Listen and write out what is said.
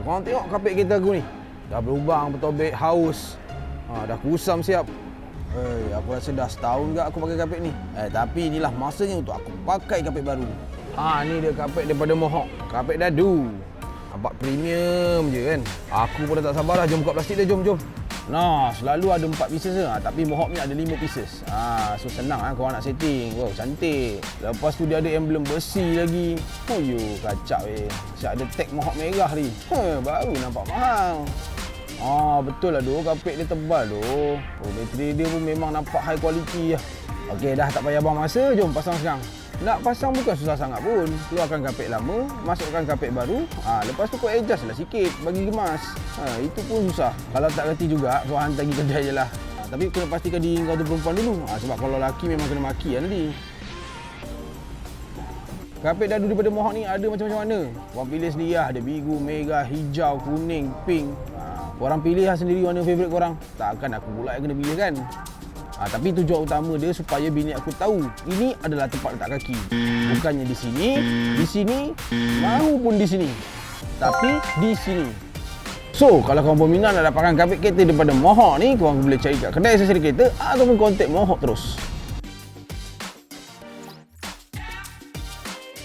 Korang tengok kapet kereta aku ni. Dah berlubang, bertobek, haus. Dah kusam siap. Aku rasa dah setahun juga aku pakai kapet ni. Tapi inilah masanya untuk aku pakai kapet baru. Ni dia kapet daripada Mohawk. Kapet dadu. Nampak premium je kan. Aku pun dah tak sabar dah. Jom buka plastik dia, jom. Selalu ada 4 pieces lah. Tapi Mohawk ni ada 5 pieces. So senang korang nak setting. Wow, cantik. Lepas tu dia ada emblem besi lagi. Kacak weh. Siap ada tag Mohawk merah ni. Baru nampak mahal. Betul lah doh, kapet dia tebal doh. Bateri dia pun memang nampak high quality lah. Okey dah, tak payah buang masa, jom pasang sekarang. Nak pasang bukan susah sangat pun. Keluarkan kapet lama, masukkan kapet baru. Lepas tu kau adjust lah sikit bagi gemas. Itu pun susah. Kalau tak reti juga, kau hantar pergi kedai je lah. Tapi kena pastikan diri kau tu perempuan dulu. Sebab kalau lelaki memang kena maki lah nanti. Kapet dadu daripada Mohawk ni ada macam-macam warna. Korang pilih sendiri lah. Ada biru, merah, hijau, kuning, pink. Korang pilih lah sendiri warna favourite korang. Takkan aku pula yang kena pilih kan. Tapi tujuan utama dia supaya bini aku tahu ini adalah tempat letak kaki. Bukannya di sini, mahupun di sini. Tapi di sini. So, kalau korang berminat nak dapatkan kapet kereta daripada Mohawk ni, korang boleh cari kat kedai aksesori kereta ataupun kontak Mohawk terus.